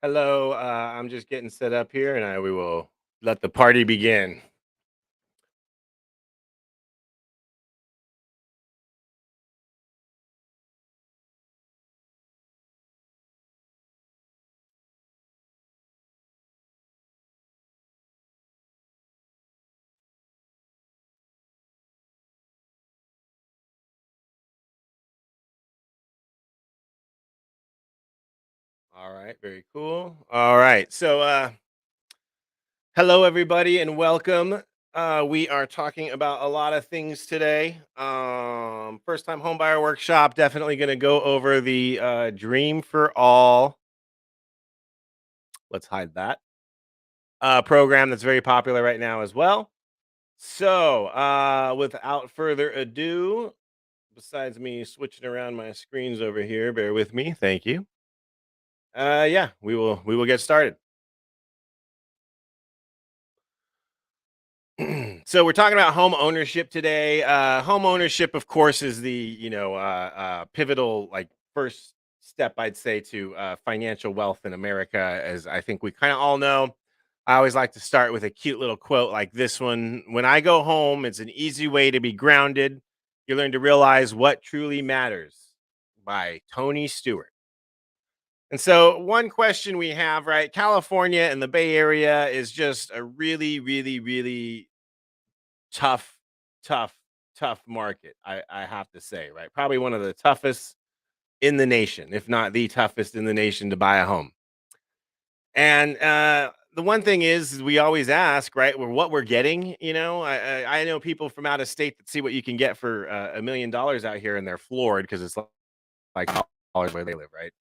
Hello, I'm just getting set up here, and we will let the party begin. All right, very cool. All right, hello everybody, and welcome. We are talking about a lot of things today. First time homebuyer workshop. Definitely going to go over the Dream for All. Let's hide that program that's very popular right now as well. Without further ado, besides me switching around my screens over here, bear with me. Thank you. Yeah, we will get started. So we're talking about home ownership today. Home ownership, of course, is the pivotal first step, I'd say, to financial wealth in America, as I think we kind of all know. I always like to start with a cute little quote like this one: "When I go home, it's an easy way to be grounded. You learn to realize what truly matters." By Tony Stewart. And so, one question we have, right? California and the Bay Area is just a really, really, really tough, tough, tough market. I have to say, right? Probably one of the toughest in the nation, if not the toughest in the nation to buy a home. And the one thing is we always ask, right? Well, what we're getting, I know people from out of state that see what you can get for $1 million out here, and they're floored because it's like dollars where they live, right?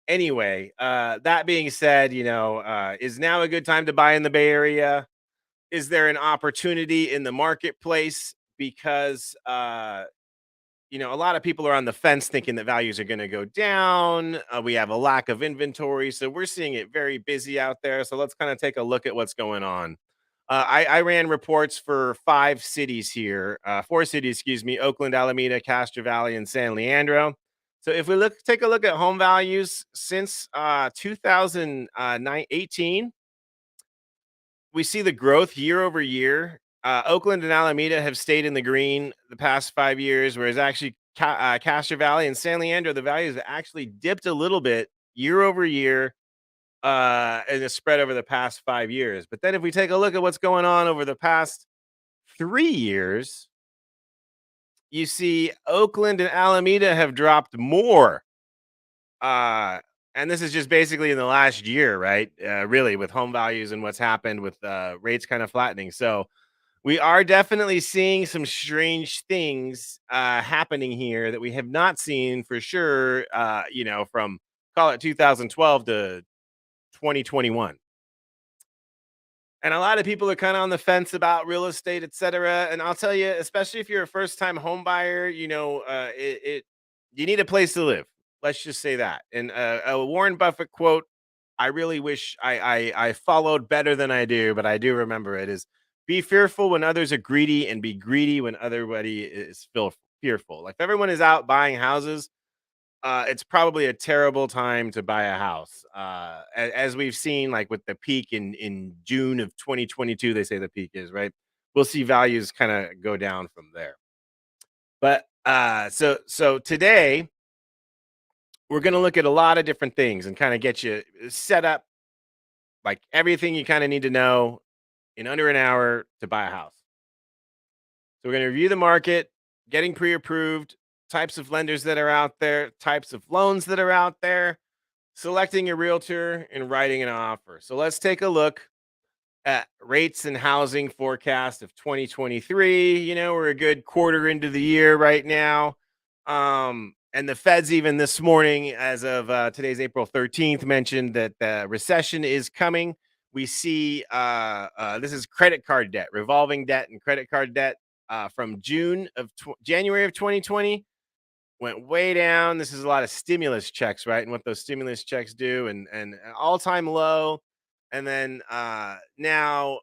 Anyway, that being said, is now a good time to buy in the Bay Area? Is there an opportunity in the marketplace? Because a lot of people are on the fence thinking that values are going to go down. We have a lack of inventory, so we're seeing it very busy out there. So let's kind of take a look at what's going on. I ran reports for four cities, excuse me: Oakland, Alameda, Castro Valley, and San Leandro. So if we take a look at home values since 2018, we see the growth year over year. Oakland and Alameda have stayed in the green the past 5 years, whereas actually Castro Valley and San Leandro, the values have actually dipped a little bit year over year, and it's spread over the past 5 years. But then if we take a look at what's going on over the past 3 years, you see Oakland and Alameda have dropped more. Uh, and this is just basically in the last year, right? Really, with home values and what's happened with rates kind of flattening. So we are definitely seeing some strange things happening here that we have not seen for sure. From call it 2012 to 2021. And a lot of people are kind of on the fence about real estate, et cetera. And I'll tell you, especially if you're a first time home buyer, you need a place to live. Let's just say that. And a Warren Buffett quote, I really wish I followed better than I do, but I do remember it, is be fearful when others are greedy, and be greedy when everybody is fearful. Like if everyone is out buying houses, it's probably a terrible time to buy a house. As we've seen, like with the peak in June of 2022, they say the peak is right. We'll see values kind of go down from there. But so today we're going to look at a lot of different things and kind of get you set up, like everything you kind of need to know in under an hour to buy a house. So we're going to review the market, getting pre-approved, types of lenders that are out there, types of loans that are out there, selecting a realtor, and writing an offer. So let's take a look at rates and housing forecast of 2023. We're a good quarter into the year right now. And the Feds, even this morning, as of today's April 13th, mentioned that the recession is coming. We see this is credit card debt, revolving debt, and credit card debt from January of 2020 went way down. This is a lot of stimulus checks, right? And what those stimulus checks do, and an all-time low. And then now,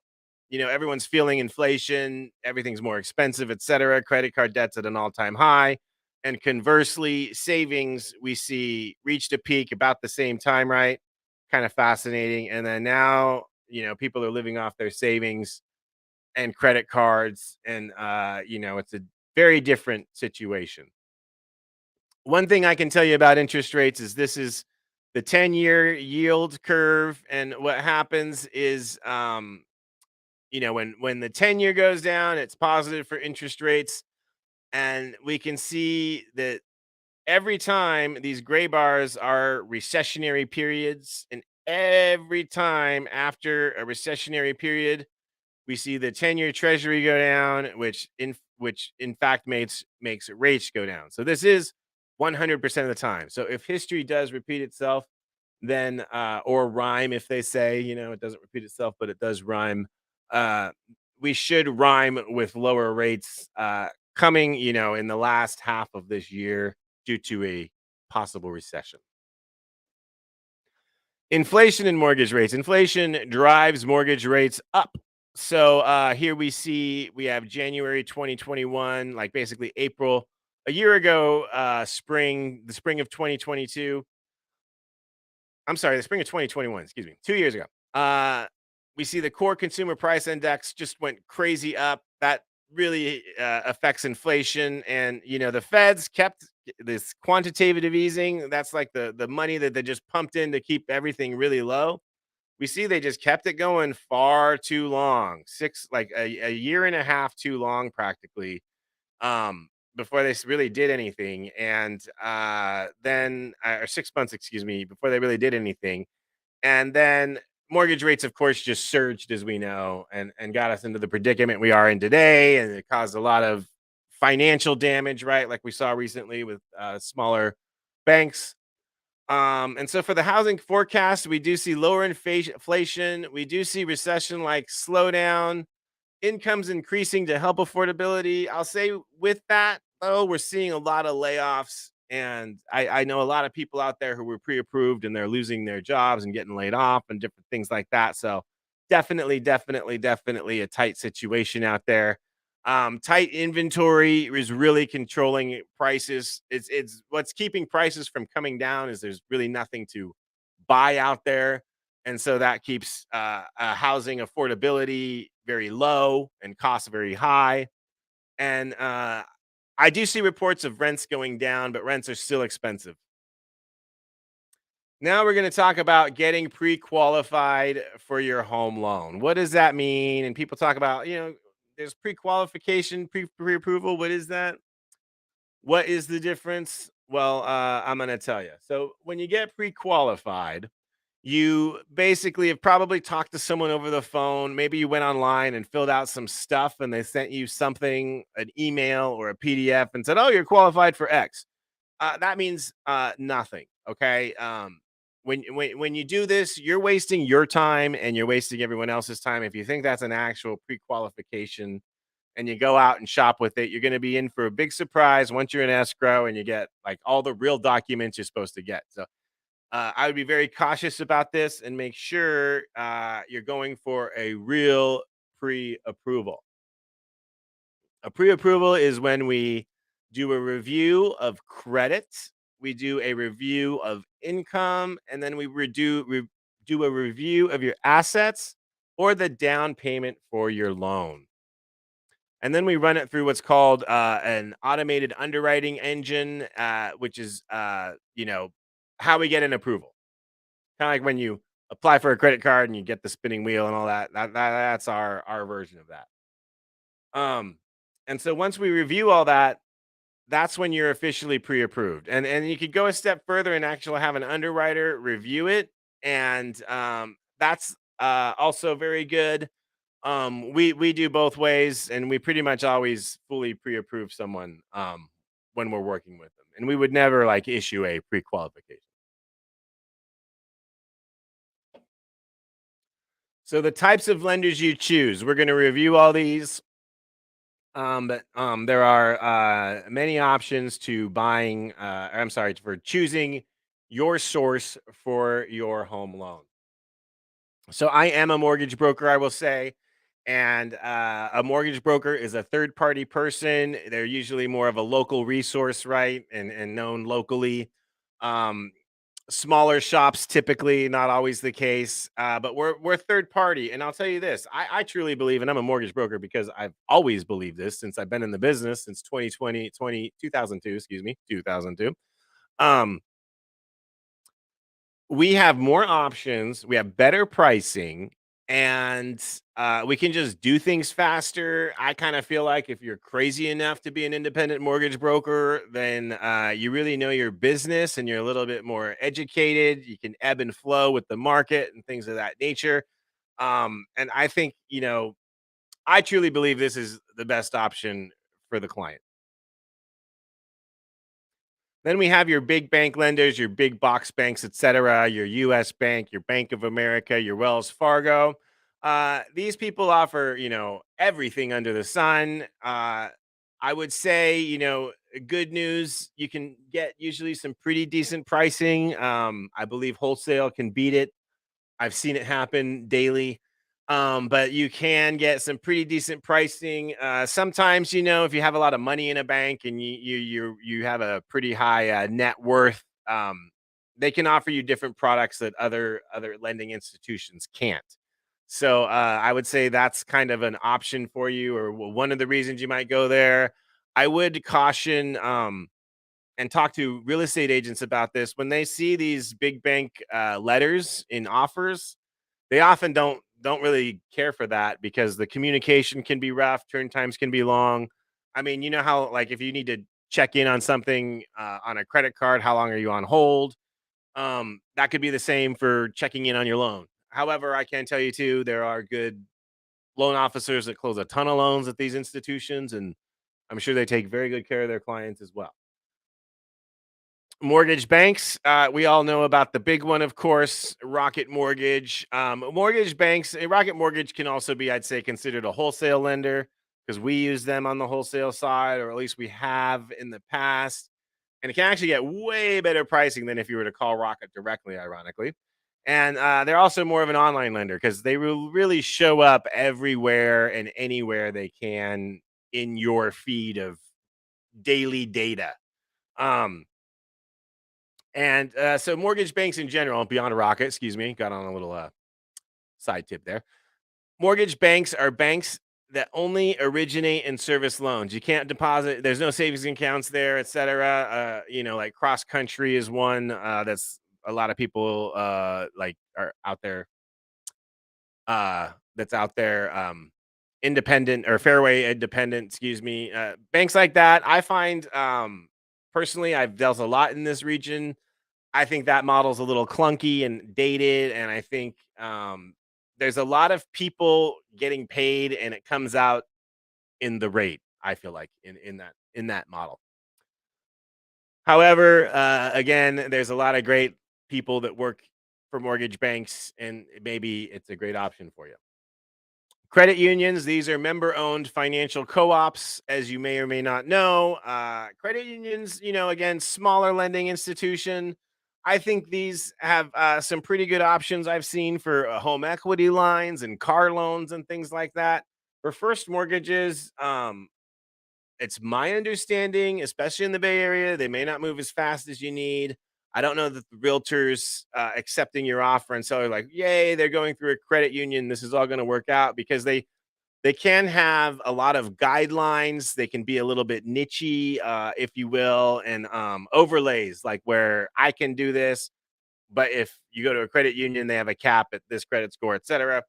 everyone's feeling inflation, everything's more expensive, et cetera. Credit card debt's at an all-time high. And conversely, savings we see reached a peak about the same time, right? kind of fascinating. And then now, people are living off their savings and credit cards, and it's a very different situation. One thing I can tell you about interest rates is this is the 10-year yield curve, and what happens is, when the 10-year goes down, it's positive for interest rates, and we can see that every time these gray bars are recessionary periods, and every time after a recessionary period, we see the 10-year treasury go down, which in fact makes rates go down. So this is 100% of the time. So if history does repeat itself, then or rhyme, if they say, it doesn't repeat itself, but it does rhyme. Uh, we should rhyme with lower rates coming, in the last half of this year due to a possible recession. Inflation and mortgage rates. Inflation drives mortgage rates up. So here we have January 2021, like basically April a year ago, the spring of 2022. I'm sorry, the spring of 2021, excuse me, 2 years ago. We see the core consumer price index just went crazy up. That really affects inflation. And, the feds kept this quantitative easing. That's like the money that they just pumped in to keep everything really low. We see they just kept it going far too long, like a year and a half too long, practically, before they really did anything. And then, or 6 months, excuse me, before they really did anything. And then mortgage rates, of course, just surged, as we know, and got us into the predicament we are in today. And it caused a lot of financial damage, right? Like we saw recently with smaller banks. And so for the housing forecast, we do see lower inflation. We do see recession like slowdown, incomes increasing to help affordability. I'll say with that, though, we're seeing a lot of layoffs. And I know a lot of people out there who were pre approved and they're losing their jobs and getting laid off and different things like that. So definitely a tight situation out there. Tight inventory is really controlling prices. It's what's keeping prices from coming down is there's really nothing to buy out there, and so that keeps housing affordability very low and costs very high. And I do see reports of rents going down, but rents are still expensive. Now we're going to talk about getting pre-qualified for your home loan. What does that mean? And people talk about, there's pre-qualification, pre-approval. What is that? What is the difference? Well, I'm going to tell you. So when you get pre-qualified, you basically have probably talked to someone over the phone. Maybe you went online and filled out some stuff and they sent you something, an email or a PDF, and said, "Oh, you're qualified for X." That means nothing. Okay. When you do this, you're wasting your time and you're wasting everyone else's time. If you think that's an actual pre-qualification and you go out and shop with it, you're going to be in for a big surprise once you're in escrow and you get like all the real documents you're supposed to get. So I would be very cautious about this and make sure you're going for a real pre-approval. A pre-approval is when we do a review of credit, we do a review of income, and then do a review of your assets or the down payment for your loan. And then we run it through what's called an automated underwriting engine, which is how we get an approval. Kind of like when you apply for a credit card and you get the spinning wheel and all that. That's our version of that. Um, and so once we review all that, that's when you're officially pre-approved. And you could go a step further and actually have an underwriter review it, and that's also very good. We do both ways, and we pretty much always fully pre-approve someone when we're working with them, and we would never like issue a pre-qualification. So the types of lenders you choose, we're going to review all these. But there are many options to buying. I'm sorry, for choosing your source for your home loan. So I am a mortgage broker, I will say, and a mortgage broker is a third party person. They're usually more of a local resource, right, and known locally. Um, Smaller shops typically not always the case, but we're third party, and I'll tell you this: I truly believe, and I'm a mortgage broker because I've always believed this since I've been in the business since 2002, excuse me, 2002. Um, we have more options, we have better pricing, and we can just do things faster. I kind of feel like if you're crazy enough to be an independent mortgage broker, then you really know your business and you're a little bit more educated. You can ebb and flow with the market and things of that nature. And I think, I truly believe this is the best option for the client. Then we have your big bank lenders, your big box banks, et cetera, your US Bank, your Bank of America, your Wells Fargo. These people offer, everything under the sun. I would say, good news, you can get usually some pretty decent pricing. I believe wholesale can beat it. I've seen it happen daily. But you can get some pretty decent pricing. Sometimes, if you have a lot of money in a bank and you have a pretty high net worth, they can offer you different products that other lending institutions can't. So I would say that's kind of an option for you, or one of the reasons you might go there. I would caution and talk to real estate agents about this when they see these big bank letters in offers. They often don't really care for that because the communication can be rough, turn times can be long. I mean, you know how, like, if you need to check in on something on a credit card, how long are you on hold? That could be the same for checking in on your loan. However, I can tell you too, there are good loan officers that close a ton of loans at these institutions, and I'm sure they take very good care of their clients as well. Mortgage banks, we all know about the big one, of course, Rocket Mortgage. Mortgage banks, Rocket Mortgage can also be, I'd say, considered a wholesale lender because we use them on the wholesale side, or at least we have in the past. And it can actually get way better pricing than if you were to call Rocket directly, ironically. And they're also more of an online lender because they will really show up everywhere and anywhere they can in your feed of daily data. Um, and so mortgage banks in general, beyond Rocket, excuse me, got on a little side tip there. Mortgage banks are banks that only originate and service loans. You can't deposit. There's no savings accounts there, et cetera. Like Cross Country is one that's a lot of people like are out there. That's out there. Independent or Fairway Independent, excuse me. Banks like that. I find personally, I've dealt a lot in this region. I think that model's a little clunky and dated, and I think, there's a lot of people getting paid, and it comes out in the rate, I feel like, in that model. However, again, there's a lot of great people that work for mortgage banks, and maybe it's a great option for you. Credit unions, these are member-owned financial co-ops, as you may or may not know. Credit unions, again, smaller lending institution. I think these have some pretty good options I've seen for home equity lines and car loans and things like that. For first mortgages, it's my understanding, especially in the Bay Area, they may not move as fast as you need. I don't know that the realtors accepting your offer and so like, yay, they're going through a credit union. This is all going to work out because they can have a lot of guidelines. They can be a little bit nichey, if you will, and overlays like where I can do this, but if you go to a credit union, they have a cap at this credit score, et cetera.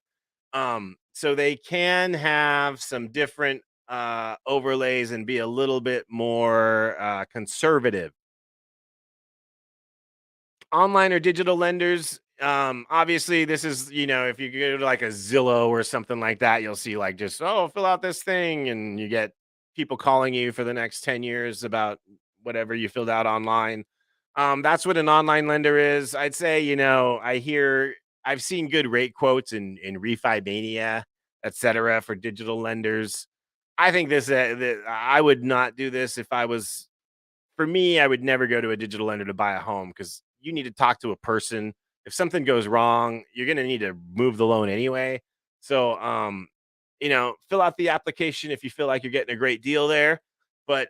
So they can have some different overlays and be a little bit more conservative. Online or digital lenders, obviously this is, if you go to like a Zillow or something like that, you'll see like just, oh, fill out this thing, and you get people calling you for the next 10 years about whatever you filled out online. That's what an online lender is. I'd say, I've seen good rate quotes in refi mania, etc., for digital lenders. I think I would not do this if I was, for me, I would never go to a digital lender to buy a home because you need to talk to a person. If something goes wrong, you're going to need to move the loan anyway. So, fill out the application if you feel like you're getting a great deal there. But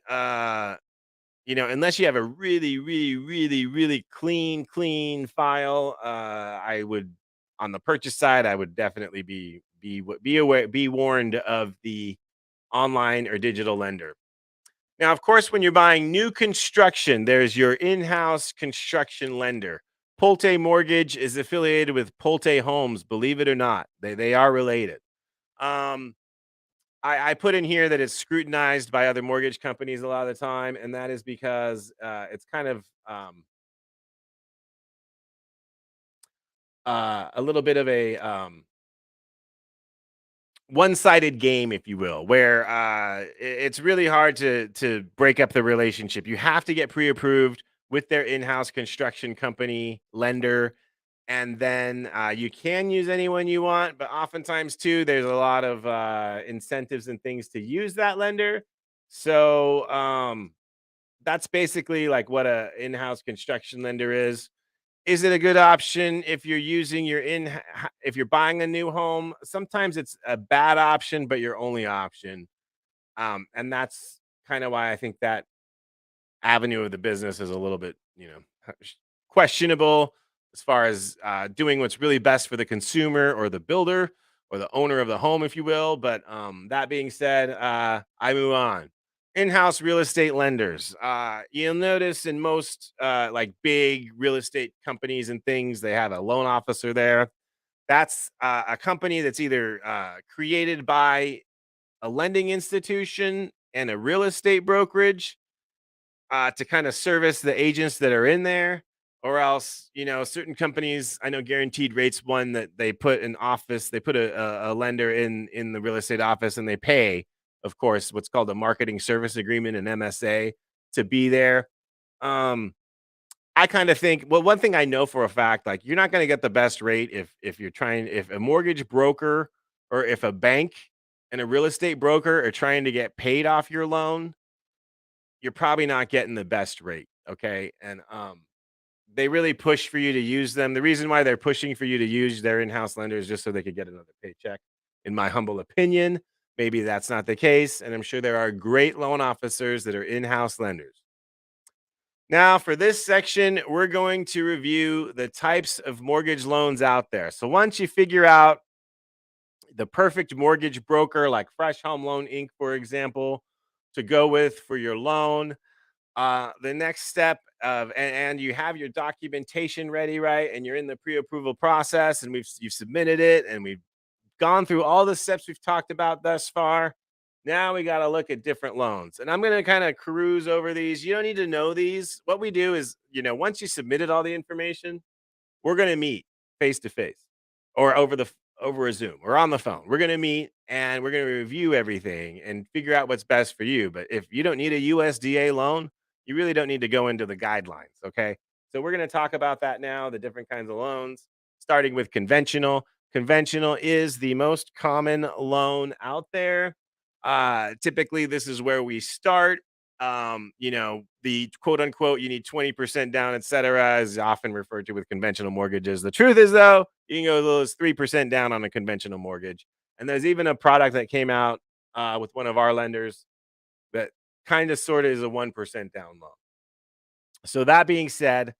unless you have a really, really, really, really clean file, I would on the purchase side, I would definitely be aware, be warned of the online or digital lender. Now, of course, when you're buying new construction, there's your in-house construction lender. Pulte Mortgage is affiliated with Pulte Homes, believe it or not. They are related. Um, I put in here that it's scrutinized by other mortgage companies a lot of the time, and that is because it's kind of a little bit of a one-sided game, if you will, where it's really hard to break up the relationship. You have to get pre-approved with their in-house construction company lender, and then you can use anyone you want. But oftentimes, too, there's a lot of incentives and things to use that lender. So that's basically like what a in-house construction lender is. Is it a good option if you're using your if you're buying a new home? Sometimes it's a bad option, but your only option. And that's kind of why I think that avenue of the business is a little bit, questionable as far as doing what's really best for the consumer or the builder or the owner of the home, if you will. But that being said, I move on. In-house real estate lenders. You'll notice in most like big real estate companies and things, they have a loan officer there. That's a company that's either created by a lending institution and a real estate brokerage to kind of service the agents that are in there, or else, certain companies. I know Guaranteed Rates one that they put an office, they put a lender in the real estate office, and they pay, of course, what's called a marketing service agreement, an MSA, to be there. Um, I kind of think, well, one thing I know for a fact, like you're not going to get the best rate if a mortgage broker or if a bank and a real estate broker are trying to get paid off your loan, you're probably not getting the best rate, okay? And they really push for you to use them. The reason why they're pushing for you to use their in-house lender is just so they could get another paycheck. In my humble opinion, maybe that's not the case, and I'm sure there are great loan officers that are in-house lenders. Now, for this section, we're going to review the types of mortgage loans out there. So once you figure out the perfect mortgage broker like Fresh Home Loan Inc., for example, to go with for your loan, the next step and you have your documentation ready, right? And you're in the pre-approval process, and you've submitted it, and we've gone through all the steps we've talked about thus far. Now we got to look at different loans, and I'm going to kind of cruise over these. You don't need to know these. What we do is, once you submitted all the information, we're going to meet face to face or over a Zoom or on the phone. We're going to meet and we're going to review everything and figure out what's best for you. But if you don't need a USDA loan, you really don't need to go into the guidelines, okay? So we're going to talk about that now, the different kinds of loans, starting with conventional. Conventional is the most common loan out there. Typically this is where we start. The quote unquote, you need 20% down, etc., is often referred to with conventional mortgages. The truth is, though, you can go as little as 3% down on a conventional mortgage. And there's even a product that came out with one of our lenders that kind of sort of is a 1% down loan. So that being said,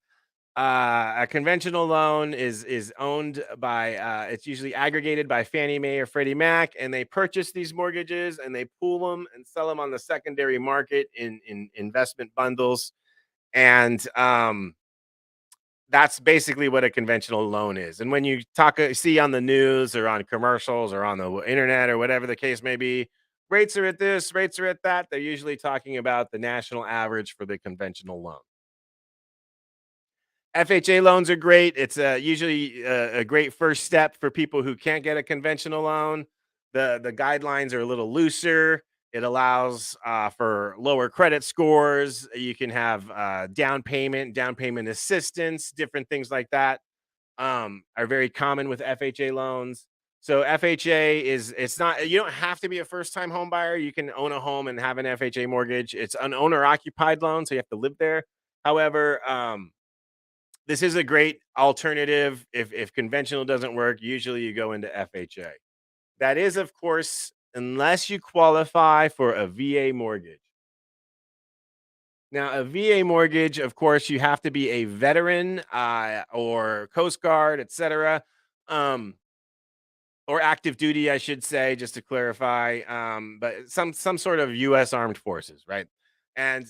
a conventional loan is owned by it's usually aggregated by Fannie Mae or Freddie Mac, and they purchase these mortgages and they pool them and sell them on the secondary market in investment bundles. And that's basically what a conventional loan is. And when you see on the news or on commercials or on the internet or whatever the case may be, rates are at this, rates are at that, they're usually talking about the national average for the conventional loan. FHA loans are great. It's usually a great first step for people who can't get a conventional loan. The guidelines are a little looser. It allows for lower credit scores. You can have down payment assistance, different things like that are very common with FHA loans. So FHA it's not, you don't have to be a first time home buyer. You can own a home and have an FHA mortgage. It's an owner occupied loan, so you have to live there. However, this is a great alternative. If conventional doesn't work, usually you go into FHA. That is, of course, unless you qualify for a VA mortgage. Now, a VA mortgage, of course, you have to be a veteran or Coast Guard, etc., um, or active duty, I should say, just to clarify. But some sort of U.S. Armed Forces, right? And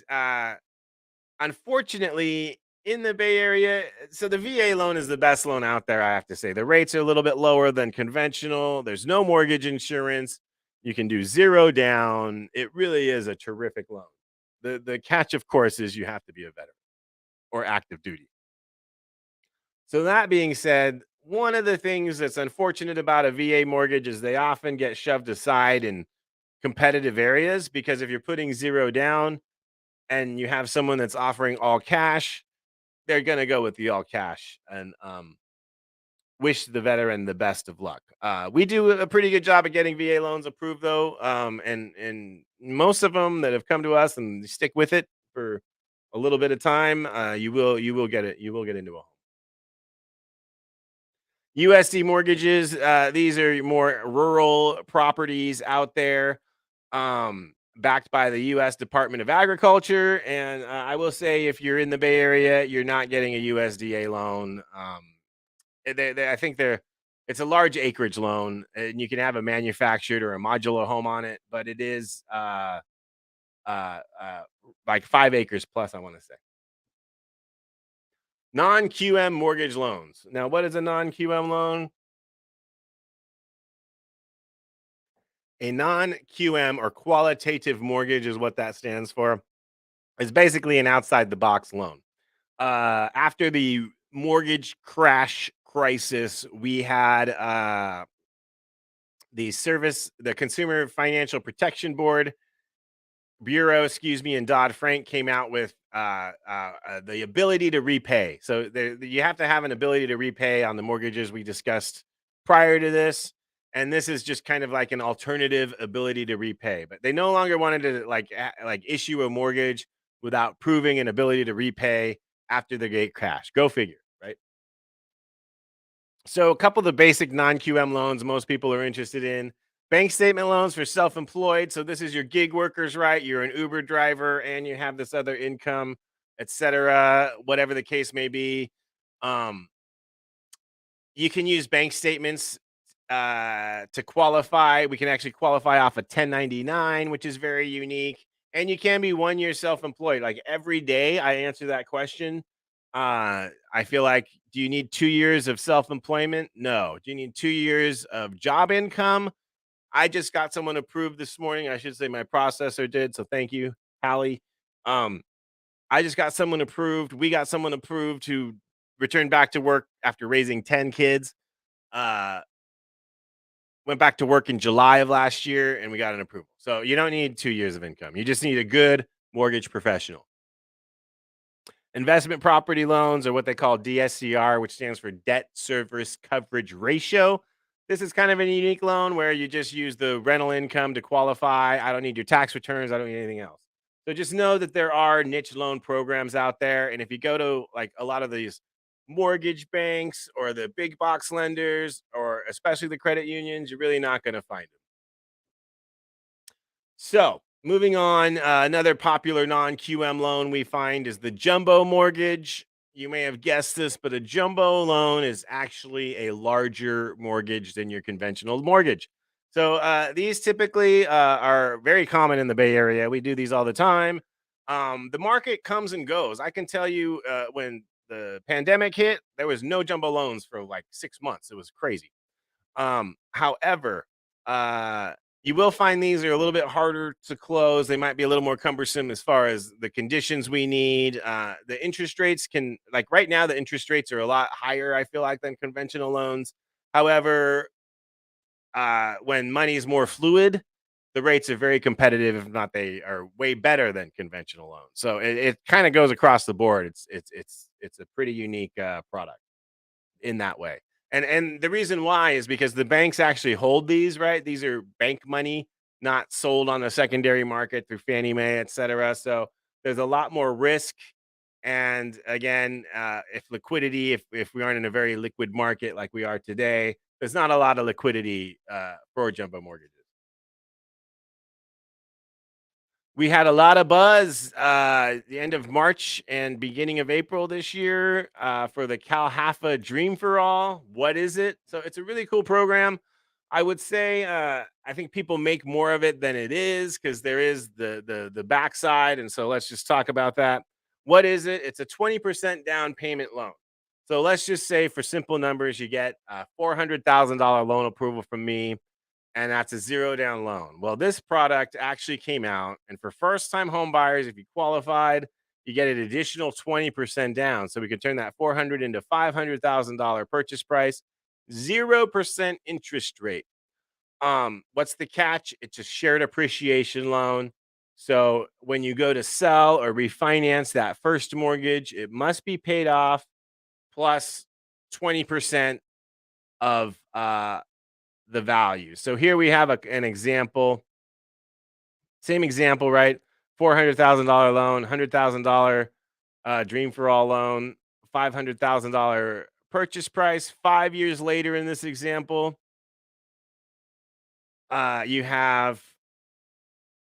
unfortunately, in the Bay Area, so the VA loan is the best loan out there, I have to say. The rates are a little bit lower than conventional. There's no mortgage insurance. You can do zero down. It really is a terrific loan. The catch, of course, is you have to be a veteran or active duty. So that being said, one of the things that's unfortunate about a VA mortgage is they often get shoved aside in competitive areas because if you're putting zero down and you have someone that's offering all cash, they're gonna go with the all cash and wish the veteran the best of luck. We do a pretty good job of getting VA loans approved, though, and most of them that have come to us and stick with it for a little bit of time, you will get it. You will get into a home. USD mortgages. These are more rural properties out there, backed by the U.S. Department of Agriculture. And I will say, if you're in the Bay Area, you're not getting a USDA loan. I think it's a large acreage loan, and you can have a manufactured or a modular home on it, but it is uh, uh, like 5 acres plus. I want to say non QM mortgage loans. Now, what is a non QM loan? A non QM or qualitative mortgage is what that stands for. It's basically an outside the box loan. After the mortgage crash crisis, we had the Consumer Financial Protection Board Bureau, excuse me, and Dodd Frank came out with the ability to repay. So you have to have an ability to repay on the mortgages we discussed prior to this, and this is just kind of like an alternative ability to repay. But they no longer wanted to like issue a mortgage without proving an ability to repay after the gate crash. Go figure, right? So, a couple of the basic non QM loans most people are interested in: bank statement loans for self employed. So, this is your gig workers, right? You're an Uber driver and you have this other income, etc., whatever the case may be. Um, you can use bank statements to qualify. We can actually qualify off a 1099, which is very unique. And you can be 1 year self employed. Like every day, I answer that question. I feel like, do you need 2 years of self employment? No. Do you need 2 years of job income? I just got someone approved this morning. I should say my processor did. So thank you, Hallie. Um, I just got someone approved. We got someone approved who returned back to work after raising 10 kids. Uh, went back to work in July of last year and we got an approval. So you don't need 2 years of income. You just need a good mortgage professional. Investment property loans are what they call DSCR, which stands for debt service coverage ratio. This is kind of a unique loan where you just use the rental income to qualify. I don't need your tax returns. I don't need anything else. So just know that there are niche loan programs out there. And if you go to like a lot of these mortgage banks or the big box lenders or especially the credit unions, you're really not going to find them. So, moving on, another popular non QM loan we find is the jumbo mortgage. You may have guessed this, but a jumbo loan is actually a larger mortgage than your conventional mortgage. So, these typically are very common in the Bay Area. We do these all the time. The market comes and goes. I can tell you when the pandemic hit, there was no jumbo loans for like 6 months. It was crazy. However, uh, you will find these are a little bit harder to close. They might be a little more cumbersome as far as the conditions we need. The interest rates can, like right now, the interest rates are a lot higher, I feel like, than conventional loans. However, when money is more fluid, the rates are very competitive. If not, they are way better than conventional loans. So it kind of goes across the board. It's a pretty unique product in that way. And the reason why is because the banks actually hold these, right? These are bank money, not sold on the secondary market through Fannie Mae, et cetera. So there's a lot more risk. And again, if liquidity, if we aren't in a very liquid market like we are today, there's not a lot of liquidity for jumbo mortgages. We had a lot of buzz the end of March and beginning of April this year for the Calhaffa Dream for All. What is it? So it's a really cool program. I would say I think people make more of it than it is because there is the backside, and so let's just talk about that. What is it? It's a 20% down payment loan. So let's just say for simple numbers, you get a $400,000 loan approval from me, and that's a zero down loan. Well, this product actually came out, and for first time home buyers, if you qualified, you get an additional 20% down. So we could turn that 400 into $500,000 purchase price, 0% interest rate. What's the catch? It's a shared appreciation loan. So when you go to sell or refinance that first mortgage, it must be paid off plus 20% of the value. So here we have an example, same example, right? $400,000 loan, $100,000 Dream for All loan, $500,000 purchase price. 5 years later, in this example, you have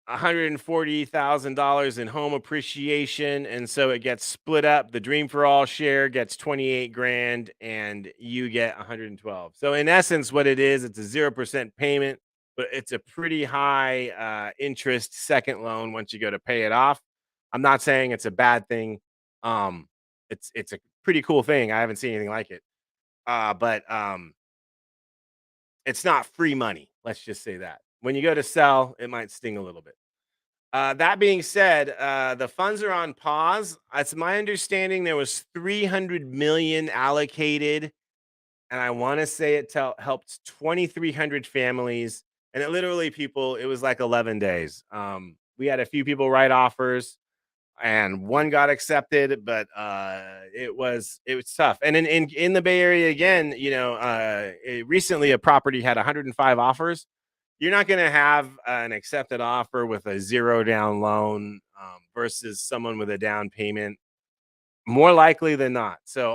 $140,000 in home appreciation, and so it gets split up. The Dream for All share gets 28 grand, and you get 112. So in essence, what it is, it's a 0% payment, but it's a pretty high interest second loan once you go to pay it off. I'm not saying it's a bad thing. Um, it's a pretty cool thing. I haven't seen anything like it. But it's not free money. Let's just say that. When you go to sell, it might sting a little bit. That being said, the funds are on pause. It's my understanding there was 300 million allocated, and I want to say it helped 2,300 families. And it literally, people, it was like 11 days. We had a few people write offers, and one got accepted, but it was tough. And in the Bay Area again, recently a property had 105 offers. You're not going to have an accepted offer with a zero down loan versus someone with a down payment, more likely than not. So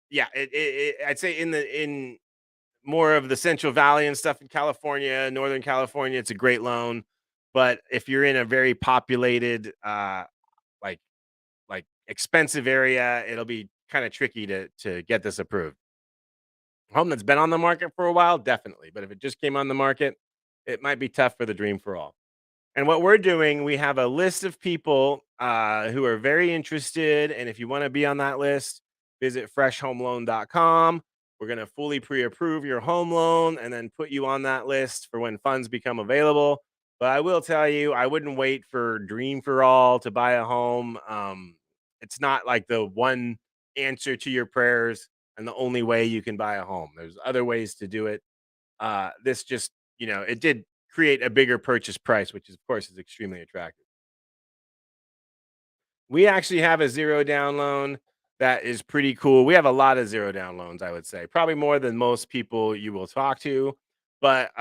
yeah, I'd say in more of the Central Valley and stuff in California, Northern California, it's a great loan. But if you're in a very populated like expensive area, it'll be kind of tricky to get this approved. Home that's been on the market for a while, definitely. But if it just came on the market, it might be tough for the Dream for All. And what we're doing, we have a list of people who are very interested. And if you want to be on that list, visit freshhomeloan.com. We're going to fully pre approve your home loan and then put you on that list for when funds become available. But I will tell you, I wouldn't wait for Dream for All to buy a home. It's not like the one answer to your prayers and the only way you can buy a home. There's other ways to do it. This just, it did create a bigger purchase price, which is, of course, is extremely attractive. We actually have a zero down loan that is pretty cool. We have a lot of zero down loans, I would say, probably more than most people you will talk to. But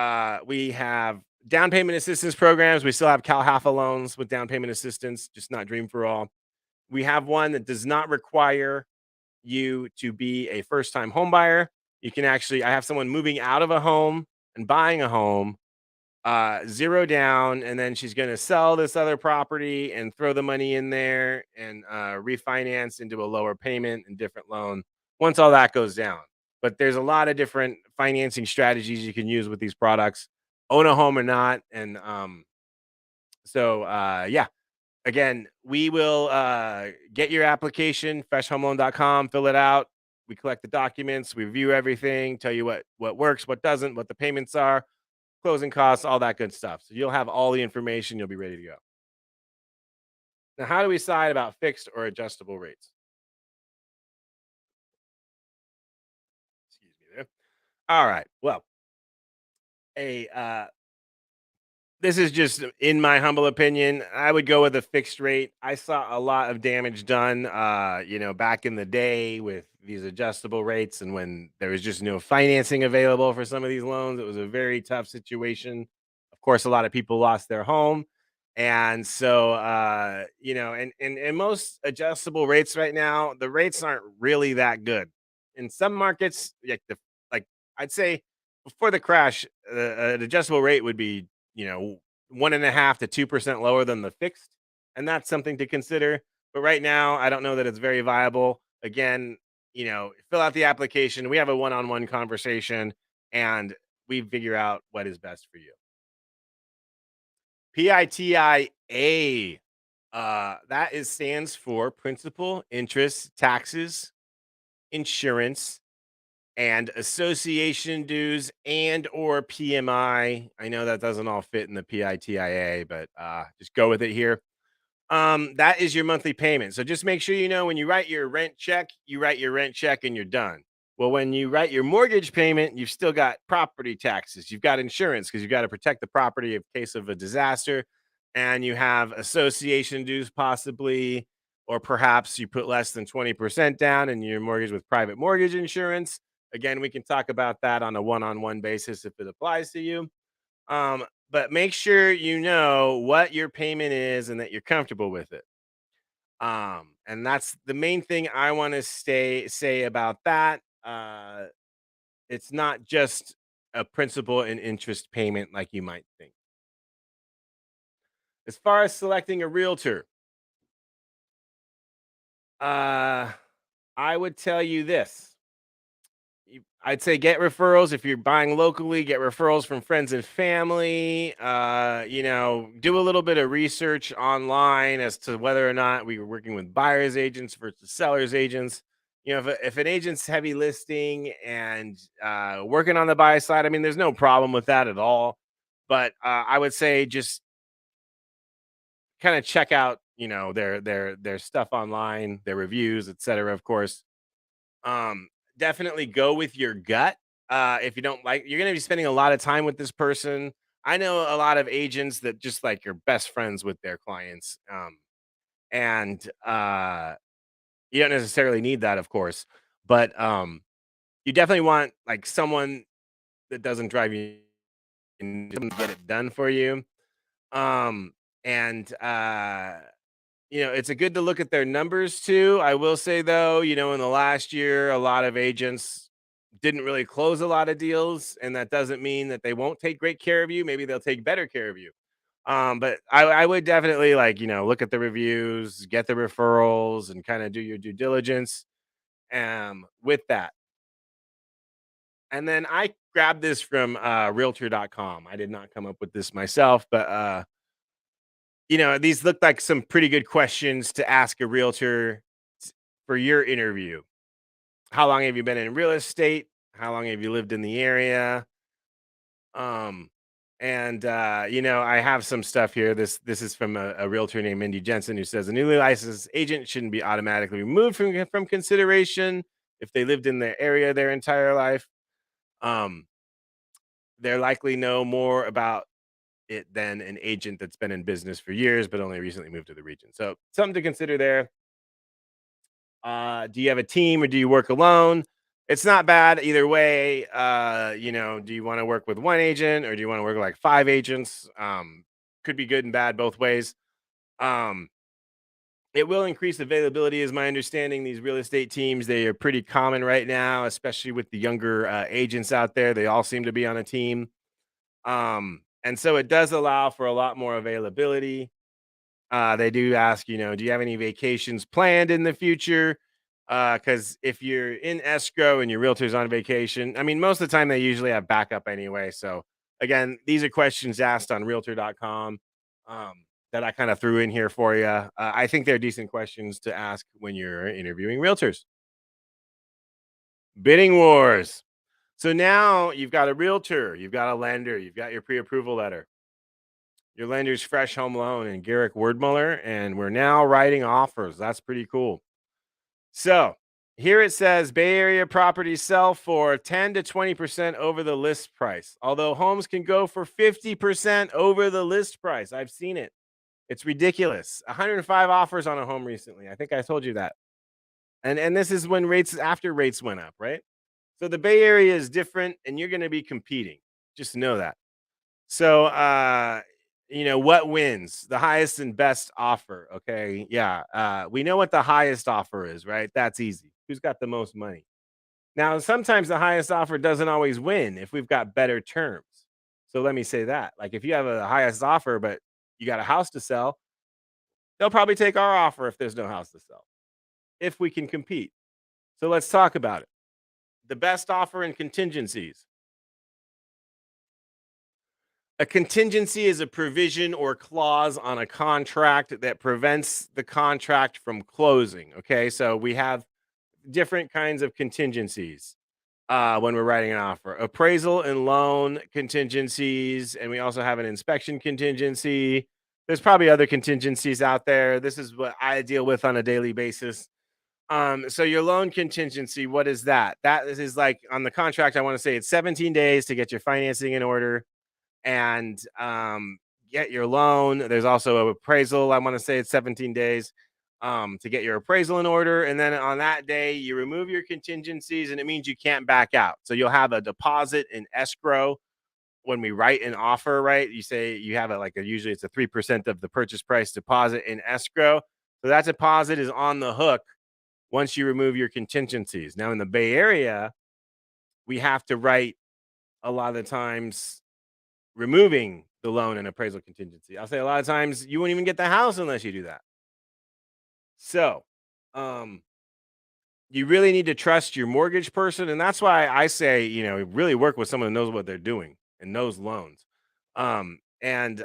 we have down payment assistance programs. We still have Calhaffa loans with down payment assistance, just not Dream for All. We have one that does not require you to be a first time home buyer. You can actually, I have someone moving out of a home and buying a home, zero down, and then she's going to sell this other property and throw the money in there and refinance into a lower payment and different loan once all that goes down. But there's a lot of different financing strategies you can use with these products, own a home or not. And yeah, again, we will get your application, freshhomeloan.com, fill it out. We collect the documents, we review everything, tell you what works, what doesn't, what the payments are, closing costs, all that good stuff. So you'll have all the information, you'll be ready to go. Now, how do we decide about fixed or adjustable rates? Excuse me there. All right. Well, a this is just in my humble opinion. I would go with a fixed rate. I saw a lot of damage done, back in the day with these adjustable rates, and when there was just no financing available for some of these loans, it was a very tough situation. Of course, a lot of people lost their home, and so and most adjustable rates right now, the rates aren't really that good. In some markets, like I'd say before the crash, an adjustable rate would be 1.5 to 2% lower than the fixed, and that's something to consider. But right now, I don't know that it's very viable. Again, fill out the application. We have a one-on-one conversation, and we figure out what is best for you. PITIA. That is stands for principal, interest, taxes, insurance, and association dues and or PMI. I know that doesn't all fit in the PITIA, but just go with it here. That is your monthly payment. So just make sure you know when you write your rent check, you write your rent check and you're done. Well, when you write your mortgage payment, you've still got property taxes, you've got insurance because you've got to protect the property in case of a disaster, and you have association dues possibly, or perhaps you put less than 20% down in your mortgage with private mortgage insurance. Again, we can talk about that on a one-on-one basis if it applies to you. But make sure you know what your payment is and that you're comfortable with it. And that's the main thing I want to say about that. It's not just a principal and interest payment like you might think. As far as selecting a realtor, uh, I would tell you this. I'd say get referrals if you're buying locally, get referrals from friends and family. Do a little bit of research online as to whether or not we were working with buyers agents versus sellers agents. If an agent's heavy listing and working on the buy side, I mean, there's no problem with that at all. But I would say just kind of check out, their stuff online, their reviews, etc. Of course, um, definitely go with your gut. If you don't like, you're going to be spending a lot of time with this person. I know a lot of agents that just like you're best friends with their clients. And You don't necessarily need that, of course, but you definitely want like someone that doesn't drive you and get it done for you. Um, and It's a good to look at their numbers too. I will say though, in the last year, a lot of agents didn't really close a lot of deals, and that doesn't mean that they won't take great care of you. Maybe they'll take better care of you. But I would definitely look at the reviews, get the referrals, and kind of do your due diligence with that. And then I grabbed this from realtor.com. I did not come up with this myself, but these look like some pretty good questions to ask a realtor for your interview. How long have you been in real estate? How long have you lived in the area? Um, I have some stuff here. This is from a realtor named Mindy Jensen who says a newly licensed agent shouldn't be automatically removed from consideration if they lived in the area their entire life. Um, they're likely know more about it than an agent that's been in business for years but only recently moved to the region. So something to consider there. Do you have a team or do you work alone? It's not bad either way. Do you want to work with one agent or do you want to work with like five agents? Could be good and bad both ways. Um, it will increase availability, is my understanding. These real estate teams, they are pretty common right now, especially with the younger agents out there. They all seem to be on a team. And so it does allow for a lot more availability. They do ask, do you have any vacations planned in the future? Because if you're in escrow and your realtor's on vacation, I mean, most of the time they usually have backup anyway. So again, these are questions asked on realtor.com that I kind of threw in here for you. I think they're decent questions to ask when you're interviewing realtors. Bidding wars. So now you've got a realtor, you've got a lender, you've got your pre-approval letter. Your lender's Fresh Home Loan and Garrick Wordmuller, and we're now writing offers. That's pretty cool. So here it says Bay Area properties sell for 10 to 20% over the list price, although homes can go for 50% over the list price. I've seen it. It's ridiculous. 105 offers on a home recently. I think I told you that. And this is when after rates went up, right? So the Bay Area is different and you're going to be competing. Just know that. So, what wins? The highest and best offer. Okay. Yeah. We know what the highest offer is, right? That's easy. Who's got the most money? Now, sometimes the highest offer doesn't always win if we've got better terms. So let me say that. Like if you have a highest offer, but you got a house to sell, they'll probably take our offer if there's no house to sell, if we can compete. So let's talk about it. The best offer and contingencies. A contingency is a provision or clause on a contract that prevents the contract from closing. Okay. So we have different kinds of contingencies when we're writing an offer: appraisal and loan contingencies. And we also have an inspection contingency. There's probably other contingencies out there. This is what I deal with on a daily basis. So your loan contingency, what is that? That is like on the contract, I want to say it's 17 days to get your financing in order and get your loan. There's also a appraisal. I want to say it's 17 days to get your appraisal in order. And then on that day, you remove your contingencies and it means you can't back out. So you'll have a deposit in escrow when we write an offer, right? You say you have it like usually it's a 3% of the purchase price deposit in escrow. So that deposit is on the hook once you remove your contingencies. Now in the Bay Area, we have to write a lot of the times removing the loan and appraisal contingency. I'll say a lot of times you won't even get the house unless you do that. So, um, you really need to trust your mortgage person, and that's why I say, really work with someone who knows what they're doing and knows loans. And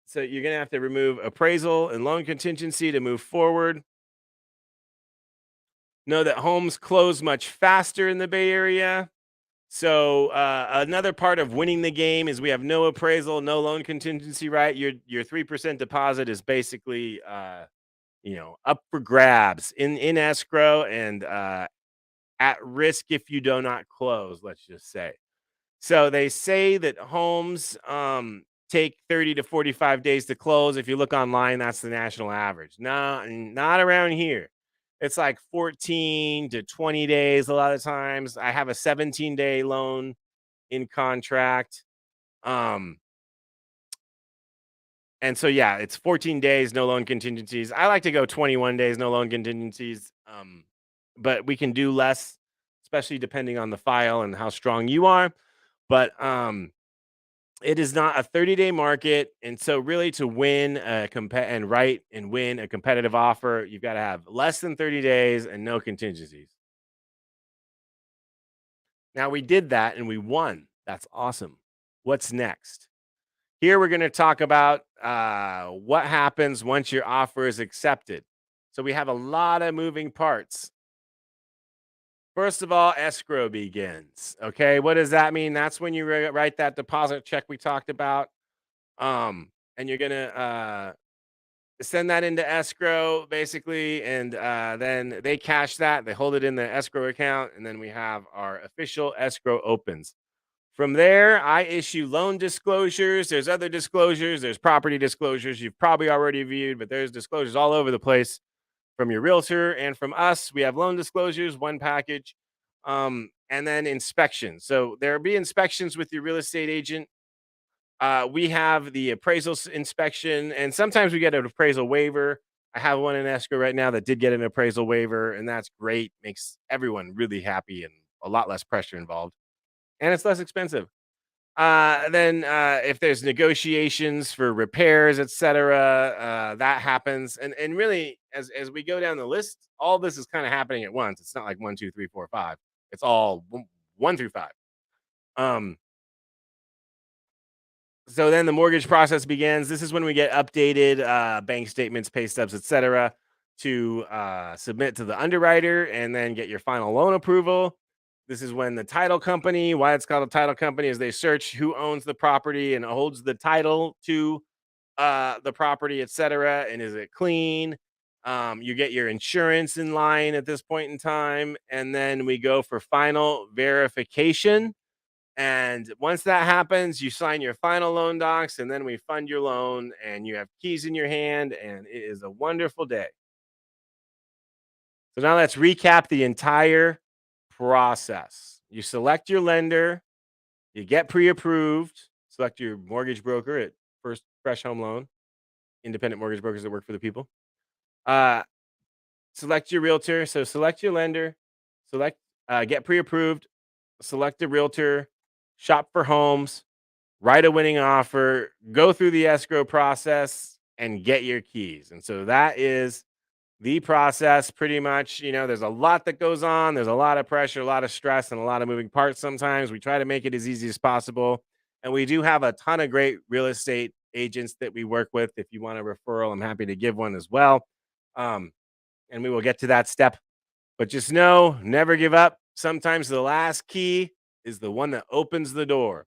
so you're gonna have to remove appraisal and loan contingency to move forward. Know that homes close much faster in the Bay Area. So another part of winning the game is we have no appraisal, no loan contingency, right? Your 3% deposit is basically up for grabs in escrow and at risk if you do not close, let's just say. So they say that homes take 30 to 45 days to close. If you look online, that's the national average. No, not around here. It's like 14 to 20 days a lot of times. I have a 17-day loan in contract. Um, and so yeah, it's 14 days, no loan contingencies. I like to go 21 days, no loan contingencies. But we can do less, especially depending on the file and how strong you are. But it is not a 30-day market. And so really to win and write and win a competitive offer, you've got to have less than 30 days and no contingencies. Now we did that and we won. That's awesome. What's next? Here we're going to talk about what happens once your offer is accepted. So we have a lot of moving parts. First of all, escrow begins. Okay, what does that mean? That's when you write that deposit check we talked about, and you're gonna send that into escrow basically, and then they cash that. They hold it in the escrow account, and then we have our official escrow opens. From there, I issue loan disclosures. There's other disclosures. There's property disclosures you've probably already viewed, but there's disclosures all over the place from your realtor and from us. We have loan disclosures, one package, and then inspections. So there'll be inspections with your real estate agent. We have the inspection, and sometimes we get an appraisal waiver. I have one in escrow right now that did get an appraisal waiver, and that's great. Makes everyone really happy and a lot less pressure involved, and it's less expensive. Then if there's negotiations for repairs, etc., that happens. And really, as we go down the list, all this is kind of happening at once. It's not like one, two, three, four, five. It's all one through five. Um, so then the mortgage process begins. This is when we get updated bank statements, pay stubs, etc., to submit to the underwriter and then get your final loan approval. This is when the title company, why it's called a title company, is they search who owns the property and holds the title to the property, etc. And is it clean? You get your insurance in line at this point in time, and then we go for final verification. And once that happens, you sign your final loan docs, and then we fund your loan, and you have keys in your hand, and it is a wonderful day. So now let's recap the entire process. You select your lender, you get pre-approved, select your mortgage broker at First Fresh Home Loan, independent mortgage brokers that work for the people. Uh, Select your realtor. So select your lender, select get pre-approved, select a realtor, shop for homes, write a winning offer, go through the escrow process, and get your keys. And so that is the process pretty much. There's a lot that goes on. There's a lot of pressure, a lot of stress, and a lot of moving parts sometimes. We try to make it as easy as possible. And we do have a ton of great real estate agents that we work with. If you want a referral, I'm happy to give one as well. Um, and we will get to that step. But just know, never give up. Sometimes the last key is the one that opens the door.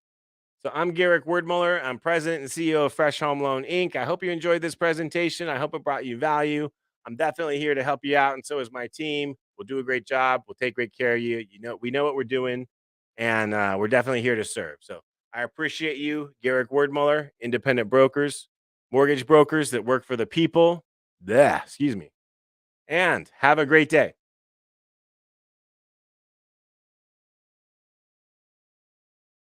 So I'm Garrick Wordmuller. I'm president and CEO of Fresh Home Loan Inc. I hope you enjoyed this presentation. I hope it brought you value. I'm definitely here to help you out, and so is my team. We'll do a great job. We'll take great care of you. We know what we're doing, and we're definitely here to serve. So I appreciate you, Garrick Wordmuller, independent brokers, mortgage brokers that work for the people. Excuse me. And have a great day.